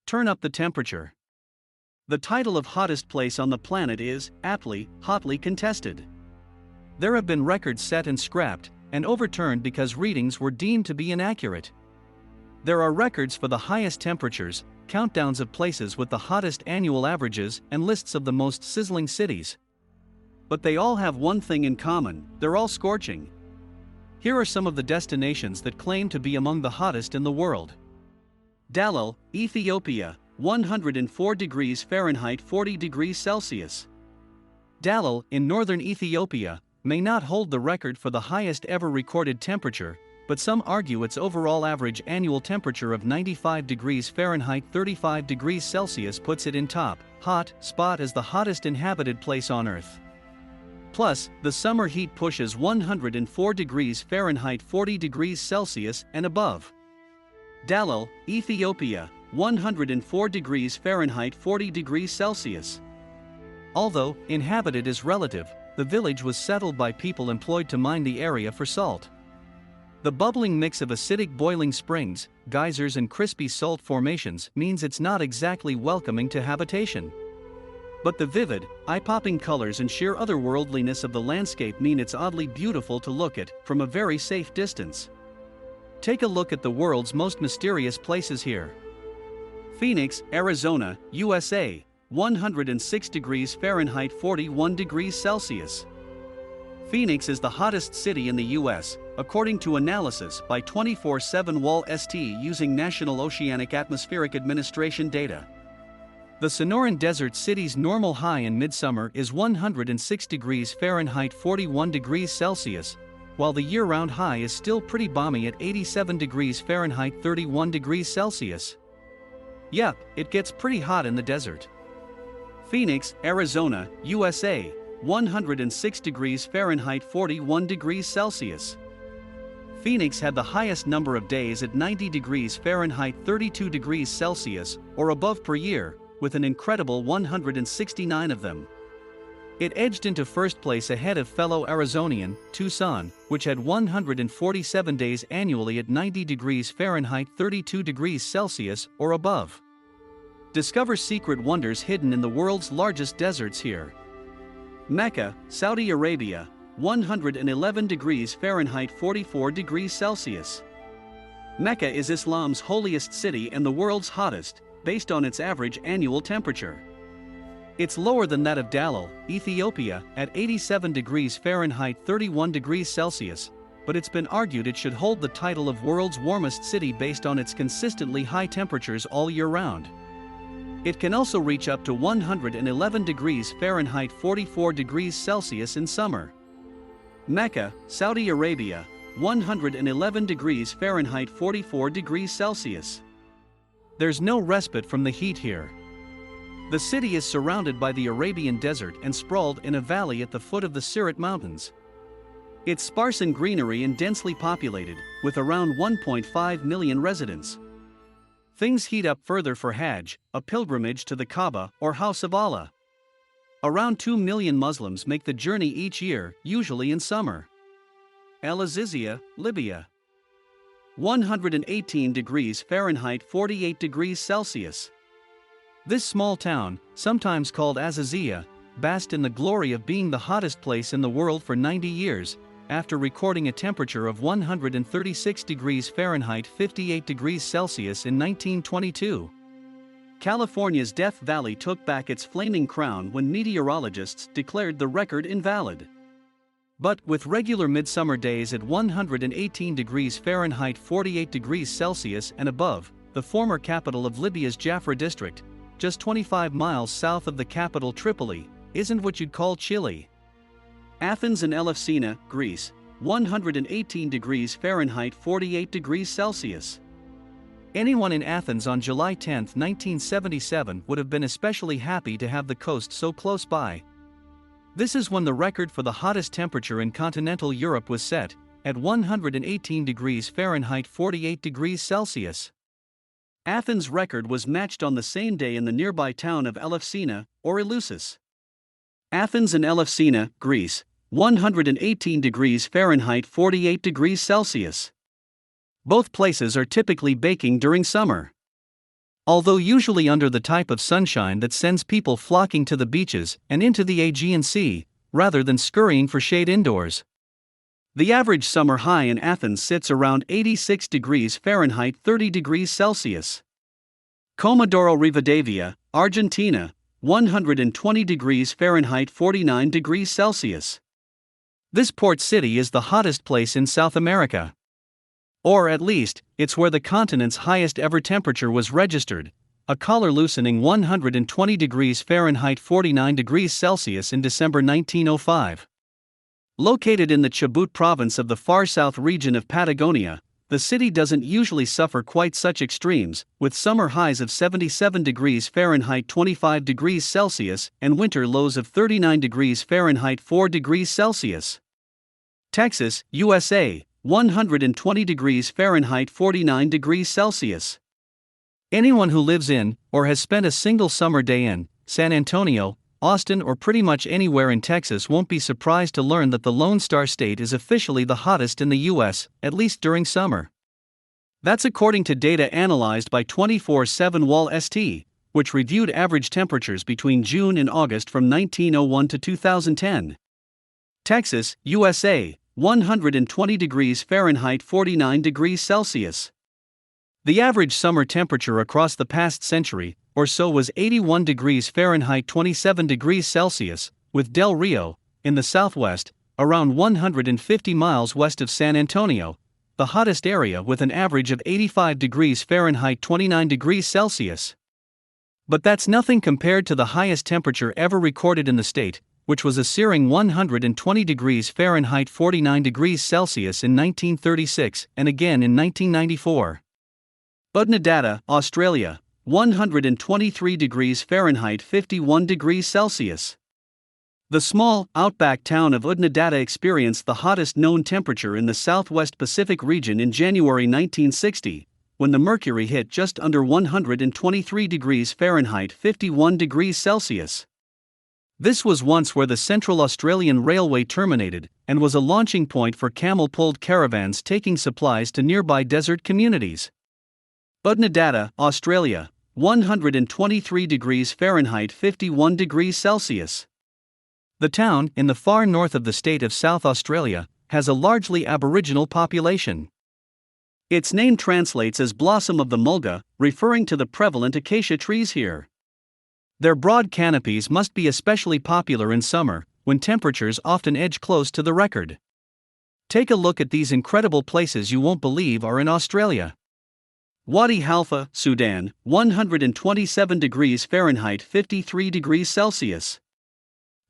turn up the temperature. The title of hottest place on the planet is, aptly, hotly contested. There have been records set and scrapped, and overturned because readings were deemed to be inaccurate. There are records for the highest temperatures, countdowns of places with the hottest annual averages, and lists of the most sizzling cities. But they all have one thing in common: they're all scorching. Here are some of the destinations that claim to be among the hottest in the world. Dasht-e Lut, Ethiopia, 104 degrees Fahrenheit 40 degrees Celsius. Dasht-e Lut, in northern Ethiopia, may not hold the record for the highest ever recorded temperature, but some argue its overall average annual temperature of 95 degrees Fahrenheit 35 degrees Celsius puts it in top hot spot as the hottest inhabited place on Earth. Plus, the summer heat pushes 104 degrees Fahrenheit 40 degrees Celsius and above. Dasht-e Lut, Ethiopia, 104 degrees Fahrenheit 40 degrees Celsius. Although inhabited is relative, the village was settled by people employed to mine the area for salt. The bubbling mix of acidic boiling springs, geysers and crispy salt formations means it's not exactly welcoming to habitation. But the vivid, eye-popping colors and sheer otherworldliness of the landscape mean it's oddly beautiful to look at from a very safe distance. Take a look at the world's most mysterious places here. Phoenix, Arizona, USA, 106 degrees Fahrenheit 41 degrees Celsius. Phoenix is the hottest city in the U.S., according to analysis by 24/7 Wall-St using National Oceanic Atmospheric Administration data. The Sonoran Desert city's normal high in midsummer is 106 degrees Fahrenheit 41 degrees Celsius, while the year-round high is still pretty balmy at 87 degrees Fahrenheit 31 degrees Celsius. Yep, it gets pretty hot in the desert. Phoenix, Arizona, USA, 106 degrees Fahrenheit 41 degrees Celsius. Phoenix had the highest number of days at 90 degrees Fahrenheit 32 degrees Celsius or above per year, with an incredible 169 of them. It edged into first place ahead of fellow Arizonian, Tucson, which had 147 days annually at 90 degrees Fahrenheit 32 degrees Celsius or above. Discover secret wonders hidden in the world's largest deserts here. Mecca, Saudi Arabia, 111 degrees Fahrenheit 44 degrees Celsius. Mecca is Islam's holiest city and the world's hottest, based on its average annual temperature. It's lower than that of Dasht-e Lut, Ethiopia, at 87 degrees Fahrenheit 31 degrees Celsius, but it's been argued it should hold the title of world's warmest city based on its consistently high temperatures all year round. It can also reach up to 111 degrees Fahrenheit 44 degrees Celsius in summer. Mecca, Saudi Arabia, 111 degrees Fahrenheit 44 degrees Celsius. There's no respite from the heat here. The city is surrounded by the Arabian Desert and sprawled in a valley at the foot of the Sirat Mountains. It's sparse in greenery and densely populated, with around 1.5 million residents. Things heat up further for Hajj, a pilgrimage to the Kaaba or House of Allah. Around 2 million Muslims make the journey each year, usually in summer. Elazizia, Libya. 118 degrees Fahrenheit 48 degrees Celsius. This small town, sometimes called Azazia, basked in the glory of being the hottest place in the world for 90 years, after recording a temperature of 136 degrees Fahrenheit 58 degrees Celsius in 1922. California's Death Valley took back its flaming crown when meteorologists declared the record invalid. But with regular midsummer days at 118 degrees Fahrenheit 48 degrees Celsius and above, the former capital of Libya's Jafra district, just 25 miles south of the capital Tripoli, isn't what you'd call chilly. Athens and Elefsina, Greece, 118 degrees Fahrenheit 48 degrees Celsius. Anyone in Athens on July 10, 1977 would have been especially happy to have the coast so close by. This is when the record for the hottest temperature in continental Europe was set, at 118 degrees Fahrenheit 48 degrees Celsius. Athens' record was matched on the same day in the nearby town of Elefsina, or Eleusis. Athens and Elefsina, Greece, 118 degrees Fahrenheit 48 degrees Celsius. Both places are typically baking during summer. although usually under the type of sunshine that sends people flocking to the beaches and into the Aegean Sea, rather than scurrying for shade indoors. The average summer high in Athens sits around 86 degrees Fahrenheit 30 degrees Celsius. Comodoro Rivadavia, Argentina, 120 degrees Fahrenheit 49 degrees Celsius. This port city is the hottest place in South America. Or at least, it's where the continent's highest ever temperature was registered, a collar-loosening 120 degrees Fahrenheit 49 degrees Celsius in December 1905. Located in the Chubut province of the far south region of Patagonia, the city doesn't usually suffer quite such extremes, with summer highs of 77 degrees Fahrenheit 25 degrees Celsius and winter lows of 39 degrees Fahrenheit 4 degrees Celsius. Texas, USA, 120 degrees Fahrenheit 49 degrees Celsius. Anyone who lives in, or has spent a single summer day in, San Antonio, Austin or pretty much anywhere in Texas won't be surprised to learn that the Lone Star State is officially the hottest in the U.S., at least during summer. That's according to data analyzed by 24/7 Wall St, which reviewed average temperatures between June and August from 1901 to 2010. Texas, USA, 120 degrees Fahrenheit 49 degrees Celsius. The average summer temperature across the past century or so was 81 degrees Fahrenheit 27 degrees Celsius, with Del Rio, in the southwest, around 150 miles west of San Antonio, the hottest area with an average of 85 degrees Fahrenheit 29 degrees Celsius. But that's nothing compared to the highest temperature ever recorded in the state, which was a searing 120 degrees Fahrenheit 49 degrees Celsius in 1936 and again in 1994. Nedata, Australia, 123 degrees Fahrenheit 51 degrees Celsius. The small, outback town of Nedata experienced the hottest known temperature in the southwest Pacific region in January 1960, when the mercury hit just under 123 degrees Fahrenheit 51 degrees Celsius. This was once where the Central Australian Railway terminated and was a launching point for camel-pulled caravans taking supplies to nearby desert communities. Nedata, Australia, 123 degrees Fahrenheit 51 degrees Celsius. The town, in the far north of the state of South Australia, has a largely Aboriginal population. Its name translates as blossom of the mulga, referring to the prevalent acacia trees here. Their broad canopies must be especially popular in summer, when temperatures often edge close to the record. Take a look at these incredible places you won't believe are in Australia. Wadi Halfa, Sudan, 127 degrees Fahrenheit 53 degrees Celsius.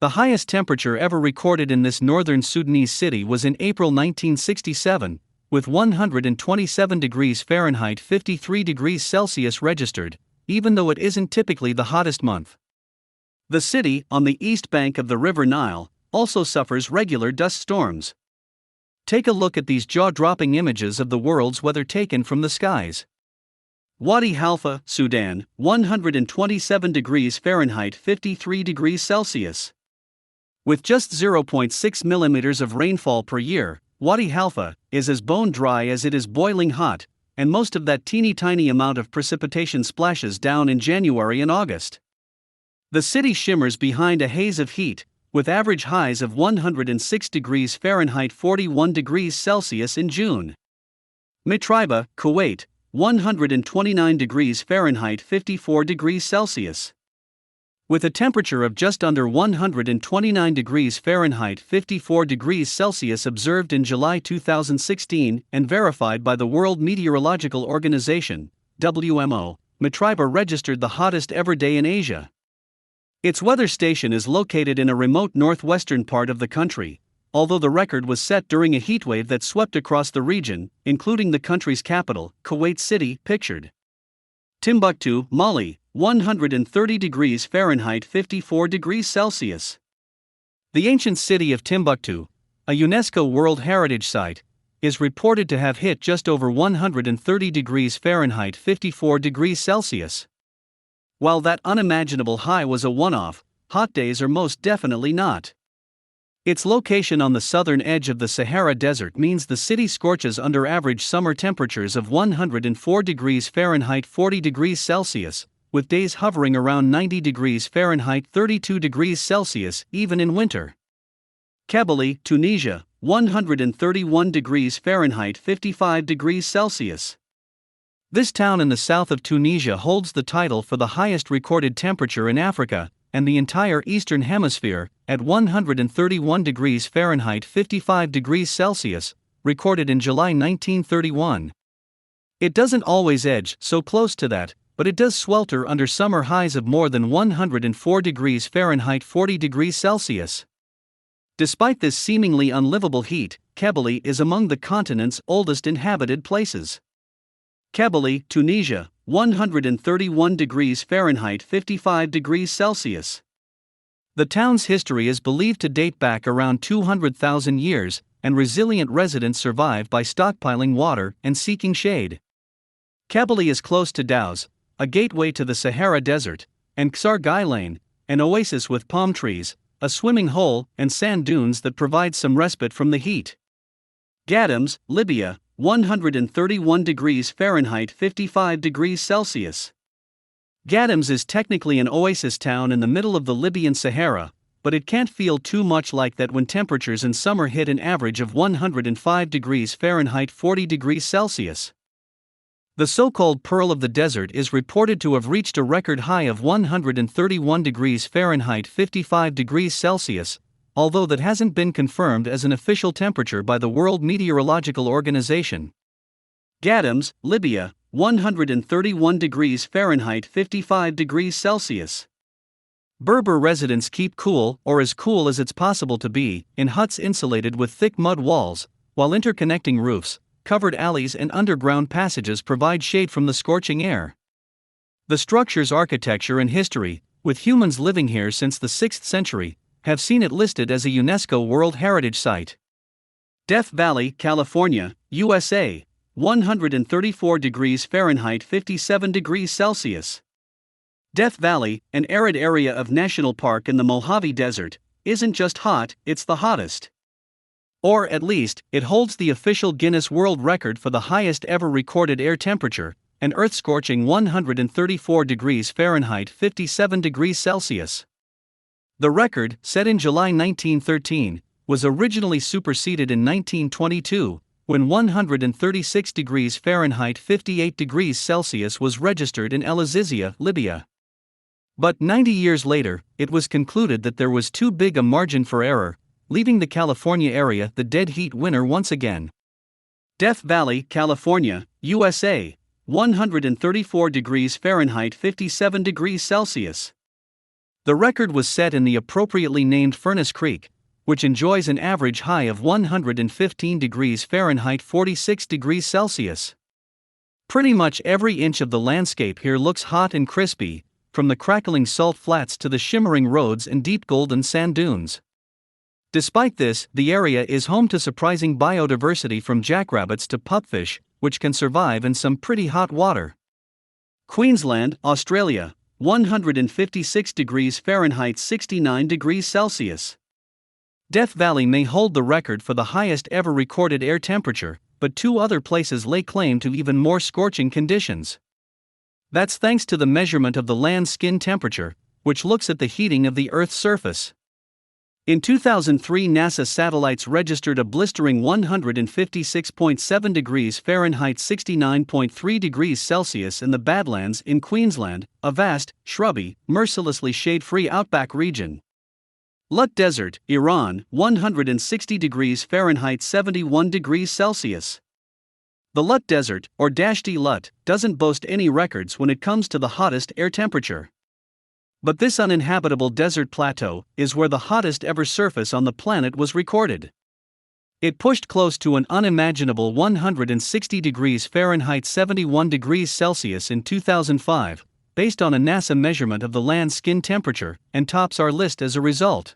The highest temperature ever recorded in this northern Sudanese city was in April 1967, with 127 degrees Fahrenheit 53 degrees Celsius registered, even though it isn't typically the hottest month. The city, on the east bank of the River Nile, also suffers regular dust storms. Take a look at these jaw-dropping images of the world's weather taken from the skies. Wadi Halfa, Sudan, 127 degrees Fahrenheit 53 degrees Celsius. With just 0.6 millimeters of rainfall per year, Wadi Halfa is as bone dry as it is boiling hot, and most of that teeny-tiny amount of precipitation splashes down in January and August. The city shimmers behind a haze of heat, with average highs of 106 degrees Fahrenheit 41 degrees Celsius in June. Mitraiba, Kuwait, 129 degrees Fahrenheit 54 degrees Celsius. With a temperature of just under 129 degrees Fahrenheit 54 degrees Celsius observed in July 2016 and verified by the World Meteorological Organization, WMO, Mitraiba registered the hottest ever day in Asia. Its weather station is located in a remote northwestern part of the country, although the record was set during a heatwave that swept across the region, including the country's capital, Kuwait City, pictured. Timbuktu, Mali, 130 degrees Fahrenheit 54 degrees Celsius. The ancient city of Timbuktu, a UNESCO World Heritage Site, is reported to have hit just over 130 degrees Fahrenheit 54 degrees Celsius. While that unimaginable high was a one-off, hot days are most definitely not. Its location on the southern edge of the Sahara Desert means the city scorches under average summer temperatures of 104 degrees Fahrenheit 40 degrees Celsius, with days hovering around 90 degrees Fahrenheit 32 degrees Celsius even in winter. Caboli, Tunisia, 131 degrees Fahrenheit 55 degrees Celsius. This town in the south of Tunisia holds the title for the highest recorded temperature in Africa and the entire Eastern Hemisphere, at 131 degrees Fahrenheit 55 degrees Celsius, recorded in July 1931. It doesn't always edge so close to that, but it does swelter under summer highs of more than 104 degrees Fahrenheit 40 degrees Celsius. Despite this seemingly unlivable heat, Caboli is among the continent's oldest inhabited places. Caboli, Tunisia, 131 degrees Fahrenheit 55 degrees Celsius. The town's history is believed to date back around 200,000 years, and resilient residents survive by stockpiling water and seeking shade. Caboli is close to Daouz, a gateway to the Sahara Desert, and Ksar Lane, an oasis with palm trees, a swimming hole, and sand dunes that provide some respite from the heat. Gadoms, Libya, 131 degrees Fahrenheit 55 degrees Celsius. Gadoms is technically an oasis town in the middle of the Libyan Sahara, but it can't feel too much like that when temperatures in summer hit an average of 105 degrees Fahrenheit 40 degrees Celsius. The so-called Pearl of the Desert is reported to have reached a record high of 131 degrees Fahrenheit 55 degrees Celsius, although that hasn't been confirmed as an official temperature by the World Meteorological Organization. Gadoms, Libya, 131 degrees Fahrenheit 55 degrees Celsius. Berber residents keep cool, or as cool as it's possible to be, in huts insulated with thick mud walls, while interconnecting roofs, covered alleys and underground passages provide shade from the scorching air. The structure's architecture and history, with humans living here since the 6th century, have seen it listed as a UNESCO World Heritage Site. Death Valley, California, USA, 134 degrees Fahrenheit 57 degrees Celsius. Death Valley, an arid area of national park in the Mojave Desert, isn't just hot, it's the hottest. Or at least, it holds the official Guinness World Record for the highest ever recorded air temperature, an earth-scorching 134 degrees Fahrenheit 57 degrees Celsius. The record, set in July 1913, was originally superseded in 1922, when 136 degrees Fahrenheit 58 degrees Celsius was registered in Elazizia, Libya. But 90 years later, it was concluded that there was too big a margin for error, leaving the California area the dead heat winner once again. Death Valley, California, USA, 134 degrees Fahrenheit 57 degrees Celsius. The record was set in the appropriately named Furnace Creek, which enjoys an average high of 115 degrees Fahrenheit 46 degrees Celsius. Pretty much every inch of the landscape here looks hot and crispy, from the crackling salt flats to the shimmering roads and deep golden sand dunes. Despite this, the area is home to surprising biodiversity from jackrabbits to pupfish, which can survive in some pretty hot water. Queensland, Australia, 156 degrees Fahrenheit 69 degrees Celsius. Death Valley may hold the record for the highest ever recorded air temperature, but two other places lay claim to even more scorching conditions. That's thanks to the measurement of the land's skin temperature, which looks at the heating of the Earth's surface. In 2003, NASA satellites registered a blistering 156.7 degrees Fahrenheit 69.3 degrees Celsius in the Badlands in Queensland, a vast, shrubby, mercilessly shade-free outback region. Lut Desert, Iran, 160 degrees Fahrenheit 71 degrees Celsius. The Lut Desert, or Dasht-e Lut, doesn't boast any records when it comes to the hottest air temperature. But this uninhabitable desert plateau is where the hottest ever surface on the planet was recorded. It pushed close to an unimaginable 160 degrees Fahrenheit 71 degrees Celsius in 2005, based on a NASA measurement of the land's skin temperature, and tops our list as a result.